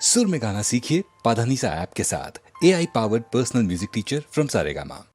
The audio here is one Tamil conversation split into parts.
सुर में गाना सीखिए पाधानीसा ऐप के साथ। AI powered personal music teacher from Saregama.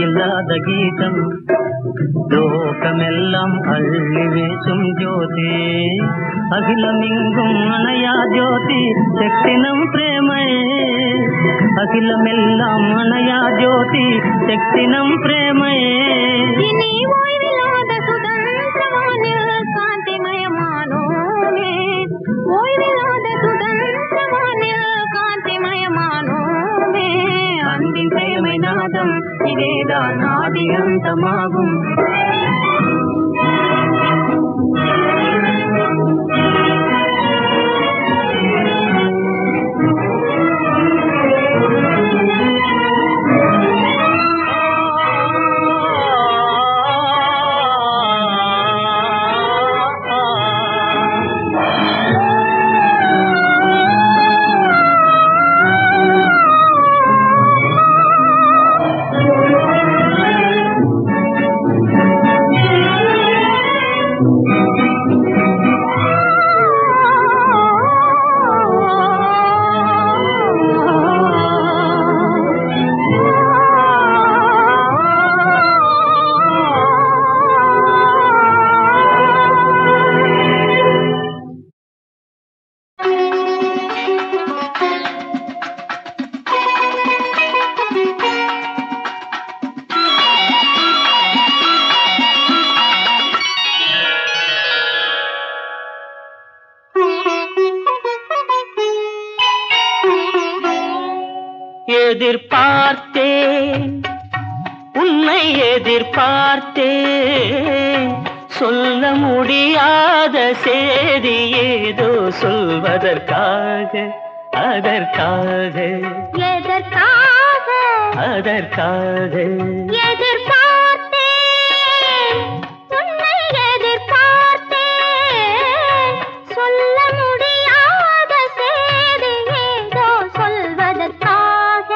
இல்லாத கீதம் லோகமெல்லாம் அள்ளி வீசும் ஜோதி அகிலமெங்கும் அணையா ஜோதி சக்தினம் பிரேமையே அகிலமெல்லாம் அணையா ஜோதி சக்தினம் பிரேமையே இனி ஓய்வில்லாத சுதந்திரமான காந்திமயமானோமே ஓய்வில்லாத சுதந்திரமான காந்திமயமானோமே அன்பின் பிரேமை நாதம் இதேதான் ஆதி அந்தமாகும் எதிர்பார்த்தேன் உன்னை எதிர்பார்த்தேன் சொல்ல முடியாத செய்தி ஏதோ சொல்வதற்காக அதற்காக எதற்காக அதற்காக எதிர்பார்த்தேன் உன்னை எதிர்பார்த்தேன் சொல்ல முடியாத செய்தி ஏதோ சொல்வதற்காக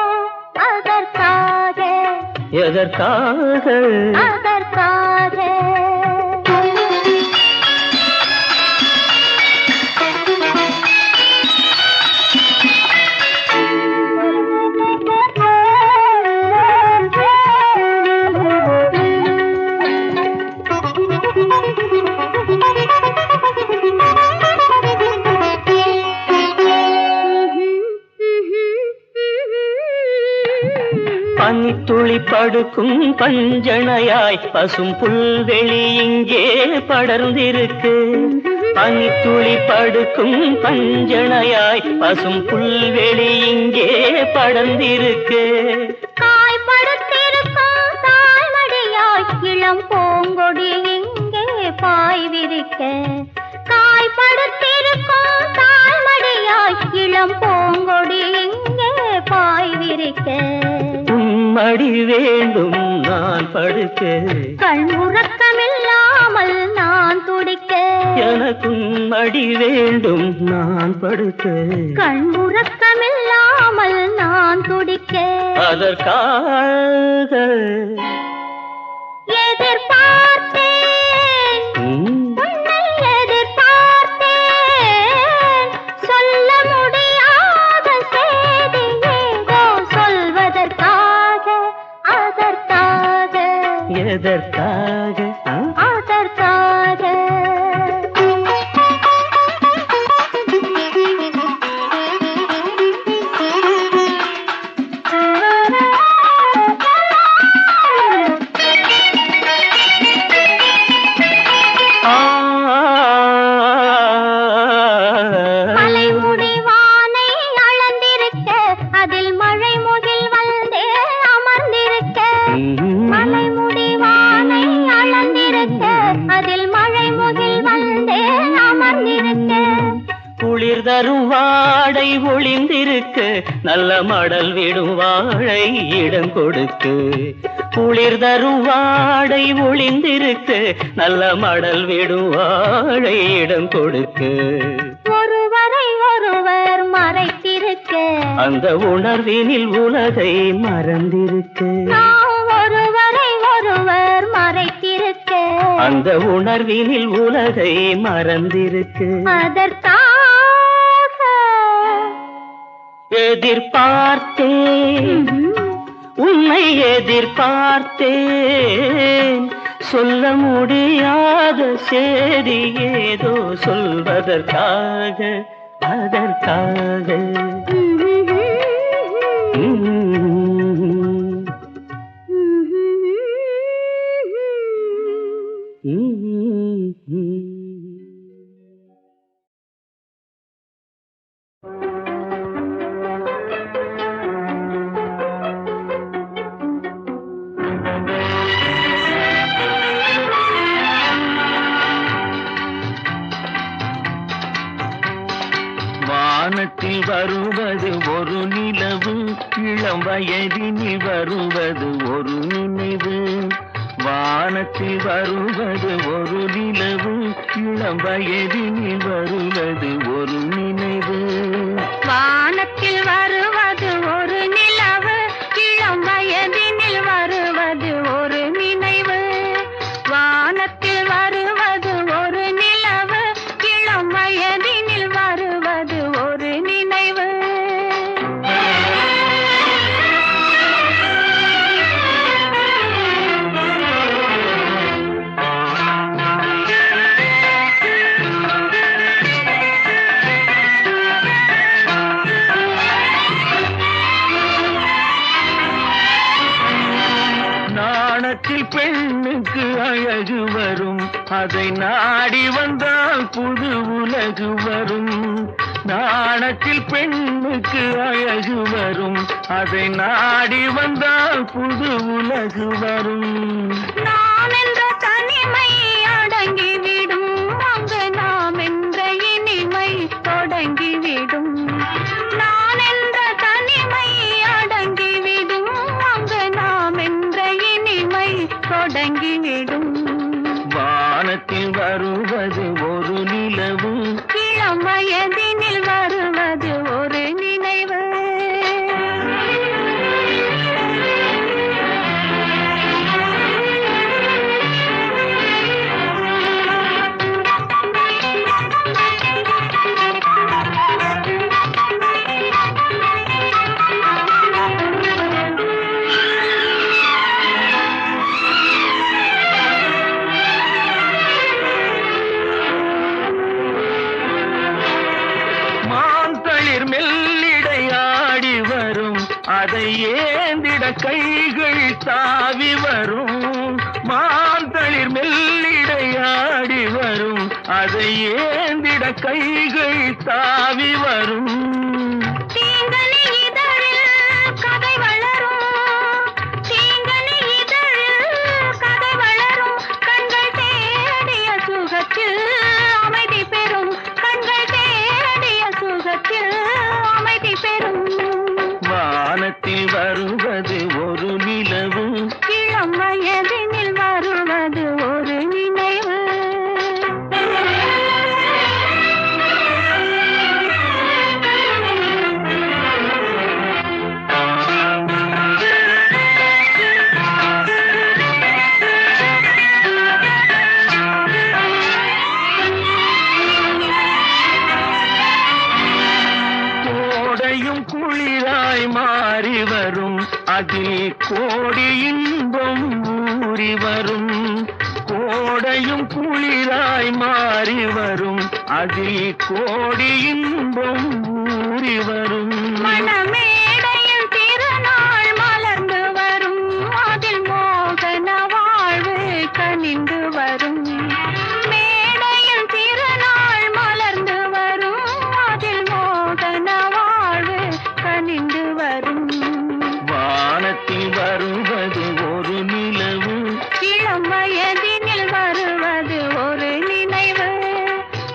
அதற்காக எதற்காக அதற்காக பனித்துளி படுக்கும் பஞ்சணையாய் பசும் புல்வெளி இங்கே படர்ந்திருக்கு பனித்துளி படுக்கும் பஞ்சணையாய் பசும் புல்வெளி இங்கே படர்ந்திருக்கு காய்படுத்திருக்கும் தாய்மடியாய் இளம் பூங்கொடி இங்கே பாய் விரிக்க காய்படுத்திருக்கும் தாய்மடியாய் இளம் பூங்கொடி இங்கே பாய் விரிக்க மடி வேண்டும் நான் படுக்க கண் உறக்கமில்லாமல் நான் துடிக்க எனக்கும் மடி வேண்டும் நான் படுக்க கண் உறக்கமில்லாமல் நான் துடிக்க அதற்காக எதிர்பார்த்தேன் உன்னை எதிர்பார்த்தேன் சொல்ல முடியாத செய்தி ஏதோ சொல்வதற்காக அதற்காக எதற்காக அதற்காக மலைமுடி வானை அளந்திருக்க அதில் மழை முகில் வந்தே அமர்ந்திருக்க மலைமுடி வானை அளந்திருக்க அதில் மழை முகில் வந்தே அமர்ந்திருக்க குளிர் தரும் வாடை ஒளிந்திருக்கு நல்ல மடல் விடும் வாழை இடம் கொடுக்கு குளிர் தரும் வாடை ஒளிந்திருக்கு நல்ல மடல் விடும் வாழை இடம் கொடுக்கு ஒருவரை ஒருவர் மறைத்திருக்க அந்த உணர்வினில் உலகை மறந்திருக்கு நாம் ஒருவரை ஒருவர் மறைத்திருக்க அந்த உணர்வினில் உலகை மறந்திருக்கு அதற்காக எதிர்பார்த்தேன் உன்னை எதிர்பார்த்தேன் சொல்ல முடியாத சேதி ஏதோ சொல்வதற்காக அதற்காக வானத்தில் வருவது ஒரு நிலவு, இளம் வயதினில் வருவது ஒரு நினைவு. வானத்தில் வருவது ஒரு நிலவு, இளம் வயதினில் வருவது ஒரு நினைவு. வானத்தில் வருவது ஒரு நிலவு, இளம் வயதினில் வருவது ஒரு நினைவு. வானத்தில் வருவது ஒரு நிலவு, இளம் வயதினில் வருவது ஒரு நினைவு. நாணத்தில் பெண்ணுக்கு அழகு வரும், அதை நாடி வந்தால் புது உலகு வரும். நாணத்தில் பெண்ணுக்கு அழகு வரும், அதை நாடி வந்தால் புது உலகு வரும். நான் என்ற தனிமை அடங்கிவிடும், அங்கு நாம் என்ற இனிமை தொடங்கிவிடும். நான் என்ற தனிமை அடங்கிவிடும், அங்கு நாம் என்ற இனிமை தொடங்கிவிடும். வானத்தில் வருவது ஒரு நிலவு, இளம் வயதினில் வருவது ஒரு நினைவு. மெல்லிடையாடி வரும், அதை ஏந்திட கைகள் தாவி வரும். மாந்தளிர் மெல்லிடையாடி வரும், அதை ஏந்திட கைகள் தாவி வரும். தீங்கனி இதழில் கதை வளரும், தீங்கனி இதழில் கதை வளரும். கண்கள் தேடிய சுகத்தில் அமைதி பெறும், கண்கள் தேடிய சுகத்தில் அமைதி பெறும். வானத்தில் வருவது ஒரு நிலவு, இளம் வயதினில் வருவது ஒரு நினைவு. கோடையும் குளிராய் மாறி வரும், அதில் கோடி இன்பம் ஊறி வரும். கோடையும் குளிராய் மாறி வரும், அதில் கோடி இன்பம் ஊறி வரும். மணமேடையில் திருநாள் மலர்ந்து வரும், அதில் மோகன வாழ்வு கனிந்து வரும். மேடையில் திருநாள் மலர்ந்து வரும், அதில் மோகன வாழ்வு கனிந்து வரும். வானத்தில் வருவது ஒரு நிலவு, இளம் வயதினில் வருவது ஒரு நினைவு.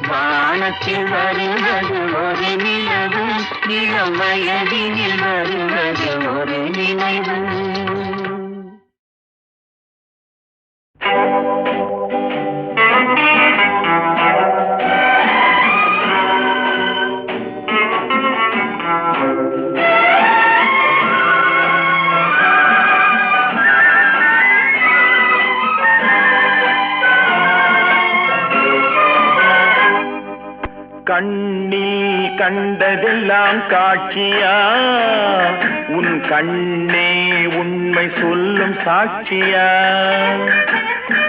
வானத்தில் வருவது ஒரு நிலவு, இளம் வயதினில் வருவது ஒரு நினைவு. கண்ணில் கண்டதெல்லாம் காட்சியா, உன் கண்ணே உண்மை சொல்லும் சாட்சியா?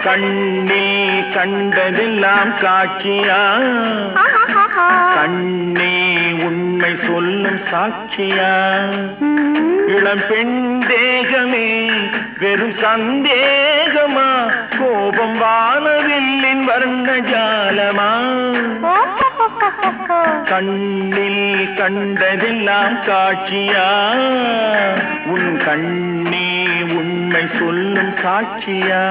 கண்ணில் கண்டதெல்லாம் காட்சியா கண்ணே உண்மை சொல்லும் சாட்சியா இளம் பெண் தேகமே வெறும் சந்தேகமா கோபம் வானவில்லின் வர்ண ஜாலமா கண்ணில் கண்டதெல்லாம் காட்சியா உன் கண்ணே உண்மை சொல்லும் சாட்சியா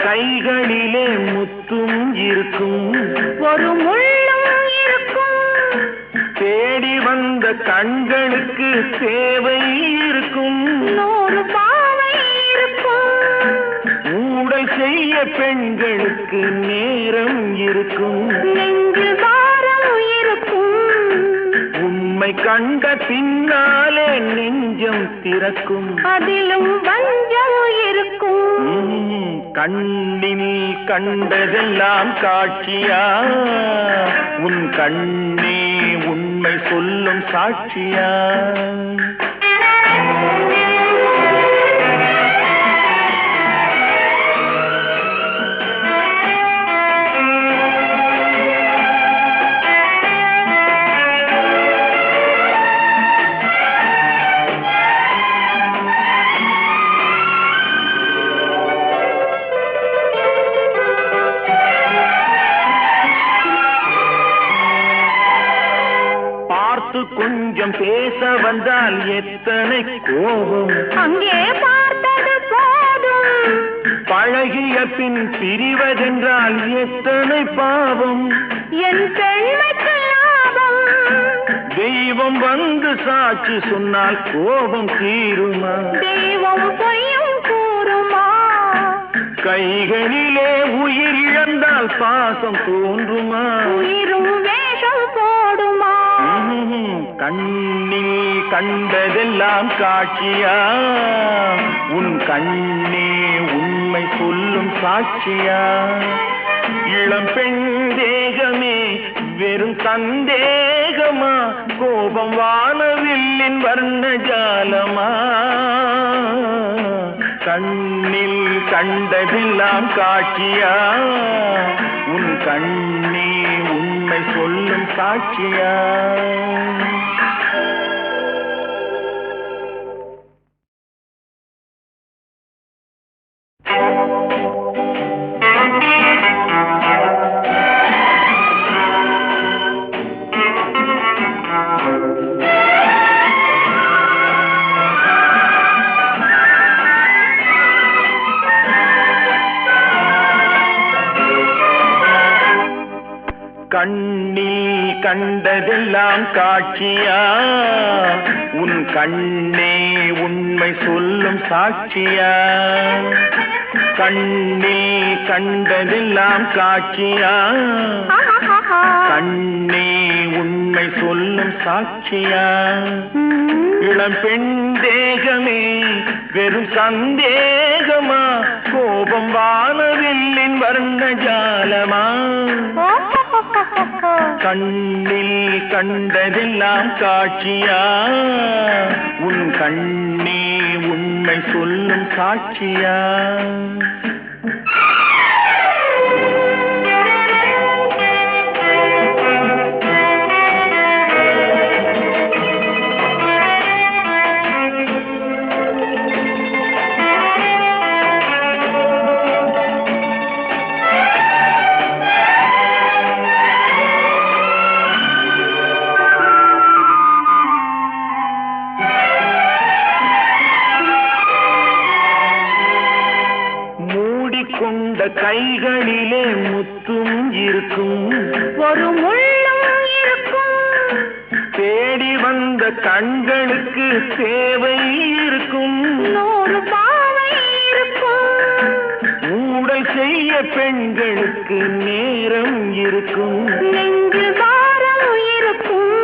கைகளிலே முத்தும் இருக்கும் ஒரு முள்ளும் இருக்கும் தேடி வந்த கண்களுக்கு சேவை இருக்கும் 100 பாவை இருக்கும் ஊடல் செய்ய பெண்களுக்கு நேரம் இருக்கும் நெஞ்சில் பாரம் இருக்கும் உண்மை கண்ட பின்னாலே நெஞ்சம் திறக்கும் அதிலும் வஞ்சம் இருக்கும் கண்ணில் கண்டதெல்லாம் காட்சியா உன் கண்ணே உண்மை சொல்லும் சாட்சியா கொஞ்சம் பேச வந்தால் எத்தனை கோபம் அங்கே பார்த்தது போதும் பழகிய பின் பிரிவதென்றால் எத்தனை பாவம் என் பெண்மைக்கு லாபம் தெய்வம் வந்து சாட்சி சொன்னால் கோபம் தீருமா தெய்வம் பொய்யும் கூறுமா கைகளிலே உயிர் இழந்தால் பாசம் தோன்றுமா உயிரும் வேஷம் போடுமா கண்ணில் கண்டதெல்லாம் காட்சியா உன் கண்ணே உண்மை சொல்லும் சாட்சியா இளம் பெண் தேகமே வெறும் சந்தேகமா கோபம் வானவில்லின் வர்ண ஜாலமா கண்ணில் கண்டதெல்லாம் காட்சியா உன் கண்ணே உண்மை சொல்லும் சாட்சியா கண்ணில் கண்டதெல்லாம் காட்சியா உன் கண்ணே உண்மை சொல்லும் சாட்சியா கண்ணில் கண்டதெல்லாம் காட்சியா கண்ணே உண்மை சொல்லும் சாட்சியா இளம் பெண் தேகமே வெறும் சந்தேகமா கோபம் வானவில்லின் வர்ண ஜாலமா கண்ணில் கண்டதெல்லாம் காட்சியா உன் கண்ணே உண்மை சொல்லும் சாட்சியா கைகளிலே முத்தும் இருக்கும் ஒரு முள்ளும் இருக்கும் தேடி வந்த கண்களுக்கு சேவை இருக்கும் 100 பாவை இருக்கும் ஊடல் செய்ய பெண்களுக்கு நேரம் இருக்கும், நெஞ்சில் பாரம் இருக்கும்.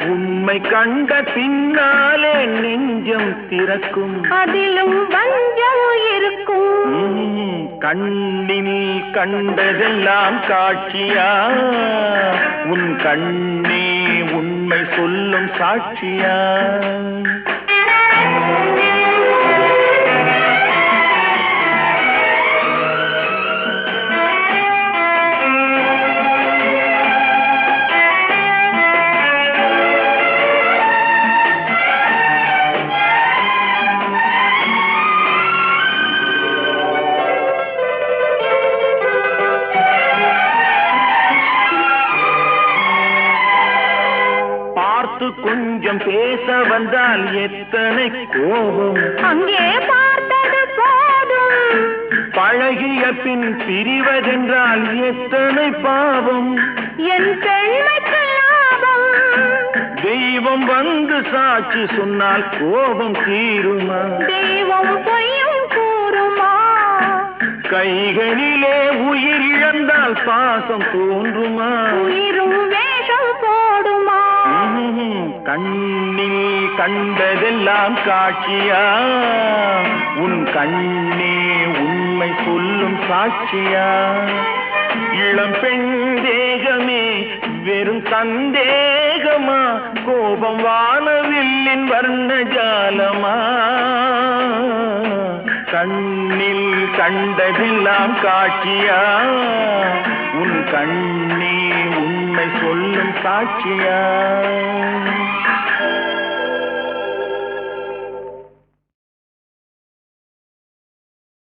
உண்மை கண்ட பின்னாலே நெஞ்சம் திறக்கும், அதிலும் வஞ்சம் இருக்கும். கண்ணில் கண்டதெல்லாம் காட்சியா, உன் கண்ணே உண்மை சொல்லும் சாட்சியா. கொஞ்சம் பேச வந்தால் எத்தனை கோபம், அங்கே பார்த்தது போதும். பழகிய பின் பிரிவதென்றால் எத்தனை பாவம், என் பெண்மைக்கு லாபம். தெய்வம் வந்து சாட்சி சொன்னால் கோபம் தீருமா, தெய்வம் பொய்யும் கூறுமா. கைகளிலே உயிர் இழந்தால் பாசம் தோன்றுமா, உயிரும் வேஷம் போடுமா. கண்ணில் கண்டதெல்லாம் காட்சியா, உன் கண்ணே உண்மை சொல்லும் சாட்சியா. இளம் பெண் தேகமே வெறும் சந்தேகமா, கோபம் வானவில்லின் வர்ண ஜாலமா. கண்ணில் கண்டதெல்லாம் காட்சியா, உன் கண்ணே உண்மை சொல்லும் சாட்சியா.